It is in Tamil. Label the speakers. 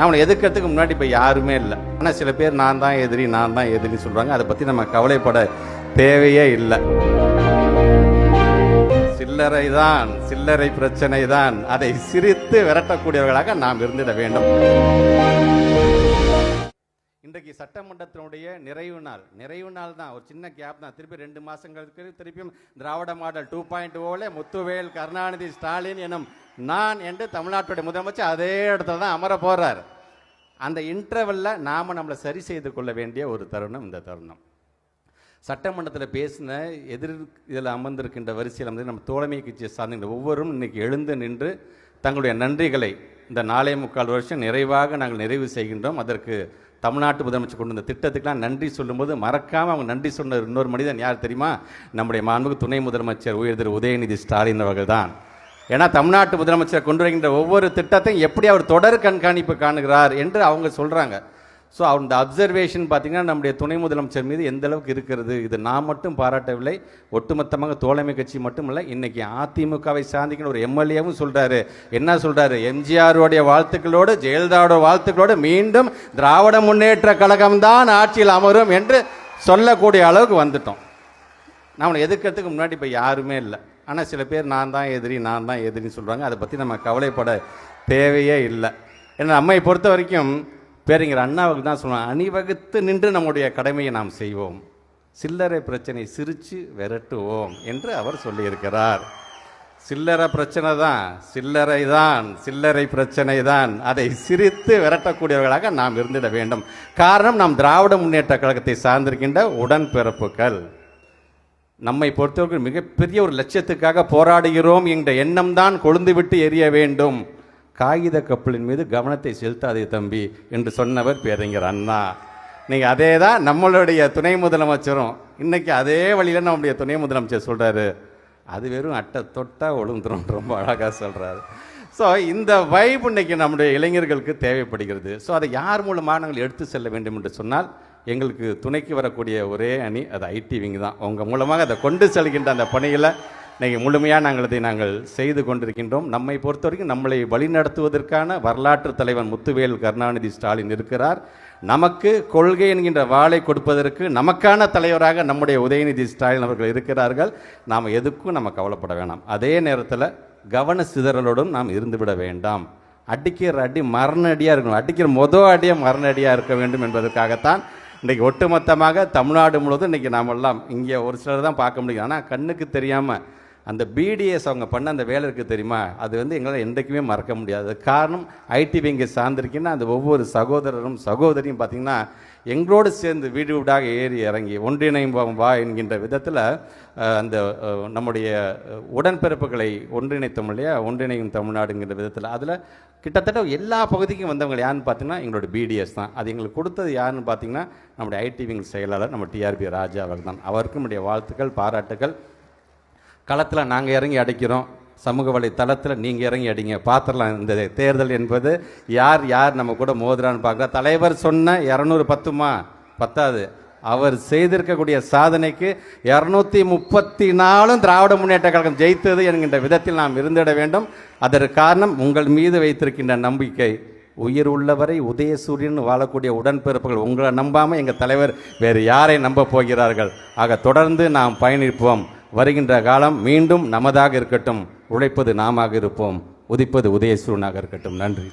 Speaker 1: நம்மளை எதிர்க்கிறதுக்கு முன்னாடி இப்போ யாருமே இல்லை. ஆனால் சில பேர் நான் தான் எதிரின்னு சொல்கிறாங்க. அதை பற்றி நம்ம கவலைப்பட தேவையே இல்லை. சில்லறை பிரச்சனை தான், அதை சிரித்து விரட்டக்கூடியவர்களாக நாம் இருந்திட வேண்டும். இன்றைக்கு சட்டமன்றத்தினுடைய நிறைவு நாள் தான். ஒரு சின்ன கேப் தான். திருப்பி 2 மாதங்களுக்கு திருப்பியும் திராவிட மாடல் 2.0 முத்துவேல் கருணாநிதி ஸ்டாலின் எனும் நான் என்று தமிழ்நாட்டுடைய முதலமைச்சர் அதே இடத்துல தான் அமர போறார். அந்த இன்டர்வெல்ல நாம நம்மளை சரி செய்து கொள்ள வேண்டிய ஒரு தருணம் இந்த தருணம். சட்டமன்றத்தில் பேசின இதில் அமர்ந்திருக்கின்ற வரிசையில் வந்து நம்ம தோழமை கட்சியை சார்ந்த ஒவ்வொருவரும் இன்னைக்கு எழுந்து நின்று தங்களுடைய நன்றிகளை இந்த 4.25 வருஷம் நிறைவாக நாங்கள் நிறைவு செய்கின்றோம். அதற்கு தமிழ்நாட்டு முதலமைச்சர் கொண்டு வந்த திட்டத்துக்கெல்லாம் நன்றி சொல்லும்போது மறக்காமல் அவங்க நன்றி சொன்ன இன்னொரு மனிதன் யார் தெரியுமா? நம்முடைய மாண்புமிகு துணை முதலமைச்சர் உயர் திரு உதயநிதி ஸ்டாலின் அவர்கள் தான். ஏன்னா தமிழ்நாட்டு முதலமைச்சர் கொண்டு வருகின்ற ஒவ்வொரு திட்டத்தையும் எப்படி அவர் தொடர் கண்காணிப்பு காணுகிறார் என்று அவங்க சொல்கிறாங்க. ஸோ அந்த அப்சர்வேஷன் பார்த்திங்கன்னா நம்முடைய துணை முதலமைச்சர் மீது எந்த அளவுக்கு இருக்கிறது, இது நான் மட்டும் பாராட்டவில்லை, ஒட்டுமொத்தமாக தோழமை கட்சி மட்டும் இல்லை, இன்றைக்கி அதிமுகவை சார்ந்திக்கிற ஒரு எம்எல்ஏவும் சொல்கிறாரு. என்ன சொல்கிறாரு? எம்ஜிஆருடைய வாழ்த்துக்களோடு ஜெயலலிதாவோட வாழ்த்துக்களோடு மீண்டும் திராவிட முன்னேற்ற கழகம்தான் ஆட்சியில் அமரும் என்று சொல்லக்கூடிய அளவுக்கு வந்துட்டோம். நம்மளை எதிர்க்கிறதுக்கு முன்னாடி இப்போ யாருமே இல்லை. ஆனால் சில பேர் நான் தான் எதிரின்னு சொல்கிறாங்க. அதை பற்றி நம்ம கவலைப்பட தேவையே இல்லை. ஏன்னா நம்மை பொறுத்த வரைக்கும் பேரறிஞர் அண்ணாவுக்கு தான் சொல்லுவாங்க, அணிவகுத்து நின்று நம்முடைய கடமையை நாம் செய்வோம், சில்லறை பிரச்சனை சிரித்து விரட்டுவோம் என்று அவர் சொல்லியிருக்கிறார். சில்லறை பிரச்சனை தான், அதை சிரித்து விரட்டக்கூடியவர்களாக நாம் இருந்திட வேண்டும். காரணம், நாம் திராவிட முன்னேற்ற கழகத்தை சார்ந்திருக்கின்ற உடன்பிறப்புகள். நம்மை பொறுத்தவரைக்கும் மிகப்பெரிய ஒரு லட்சியத்துக்காக போராடுகிறோம் என்ற எண்ணம் தான் கொழுந்து விட்டு எரிய வேண்டும். காகித கப்பலின் மீது கவனத்தை செலுத்தாதே தம்பி என்று சொன்னவர் பேரறிஞர் அண்ணா. நீங்கள் அதே தான் நம்மளுடைய துணை முதலமைச்சரும் இன்னைக்கு அதே வழியில் நம்முடைய துணை முதலமைச்சர் சொல்கிறாரு, அது வெறும் அட்டை தொட்டால் ஒழுங்குறோம், ரொம்ப அழகாக சொல்கிறாரு. ஸோ இந்த வைப் இன்னைக்கு நம்முடைய இளைஞர்களுக்கு தேவைப்படுகிறது. ஸோ அதை யார் மூலமாக நாங்கள் எடுத்து செல்ல வேண்டும் என்று சொன்னால் எங்களுக்கு துணைக்கு வரக்கூடிய ஒரே அணி அது ஐடி விங் தான். உங்கள் மூலமாக அதை கொண்டு செல்கின்ற அந்த பணியில் இன்றைக்கி முழுமையாக நாங்கள் செய்து கொண்டிருக்கின்றோம். நம்மை பொறுத்த வரைக்கும் நம்மளை வழிநடத்துவதற்கான வரலாற்று தலைவன் முத்துவேல் கருணாநிதி ஸ்டாலின் இருக்கிறார். நமக்கு கொள்கை என்கின்ற வாளை கொடுப்பதற்கு நமக்கான தலைவராக நம்முடைய உதயநிதி ஸ்டாலின் அவர்கள் இருக்கிறார்கள். நாம் எதுக்கும் நம்ம கவலைப்பட வேண்டாம். அதே நேரத்தில் கவன சிதறலோடும் நாம் இருந்துவிட வேண்டாம். அடிக்கிற அடி மரணடியாக இருக்கணும், அடிக்கிற அடியாக மரணடியாக இருக்க வேண்டும் என்பதற்காகத்தான் இன்றைக்கி ஒட்டுமொத்தமாக தமிழ்நாடு முழுவதும் இன்றைக்கி நாமெல்லாம் இங்கே ஒரு சிலர் தான் பார்க்க முடியும். ஆனால் கண்ணுக்கு தெரியாமல் அந்த பிடிஎஸ் அவங்க பண்ண அந்த வேலை இருக்குது தெரியுமா, அது வந்து எங்களால் என்றைக்குமே மறக்க முடியாது. காரணம், ஐடி விங்கை சார்ந்திருக்கின்ற அந்த ஒவ்வொரு சகோதரரும் சகோதரியும் பார்த்திங்கன்னா எங்களோடு சேர்ந்து வீடு வீடாக ஏறி இறங்கி ஒன்றிணைவோம் வா என்கின்ற விதத்தில் அந்த நம்முடைய உடன்பிறப்புகளை ஒன்றிணைத்தோம் இல்லையா, ஒன்றிணையும் தமிழ்நாடுங்கிற விதத்தில் அதில் கிட்டத்தட்ட எல்லா பகுதிக்கும் வந்தவங்க யாருன்னு பார்த்தீங்கன்னா எங்களோட பிடிஎஸ் தான். அது எங்களுக்கு கொடுத்தது யாருன்னு பார்த்தீங்கன்னா நம்முடைய ஐடி விங் செயலாளர் நம்ம டிஆர்பி ராஜா அவர் தான். அவருக்கும் நம்முடைய வாழ்த்துக்கள், பாராட்டுகள். களத்தில் நாங்கள் இறங்கி அடிக்கிறோம், சமூக வலைத்தளத்தில் நீங்கள் இறங்கி அடிங்க, பார்த்துடலாம் இந்த தேர்தல் என்பது யார் நம்ம கூட மோதுறான்னு பார்க்கலாம். தலைவர் சொன்ன 210 பத்தாது, அவர் செய்திருக்கக்கூடிய சாதனைக்கு 234 திராவிட முன்னேற்ற கழகம் ஜெயித்தது என்கின்ற விதத்தில் நாம் இருந்திட வேண்டும். அதற்கு காரணம் உங்கள் மீது வைத்திருக்கின்ற நம்பிக்கை. உயிர் உள்ளவரை உதயசூரியன் வாழக்கூடிய உடன்பிறப்புகள் உங்களை நம்பாமல் எங்கள் தலைவர் வேறு யாரை நம்ப போகிறார்கள்? ஆக தொடர்ந்து நாம் பயணிப்போம். வருகின்ற காலம் மீண்டும் நமதாக இருக்கட்டும், உழைப்பது நாமாக இருப்போம், உதிப்பது உதயசூரியனாக இருக்கட்டும். நன்றி.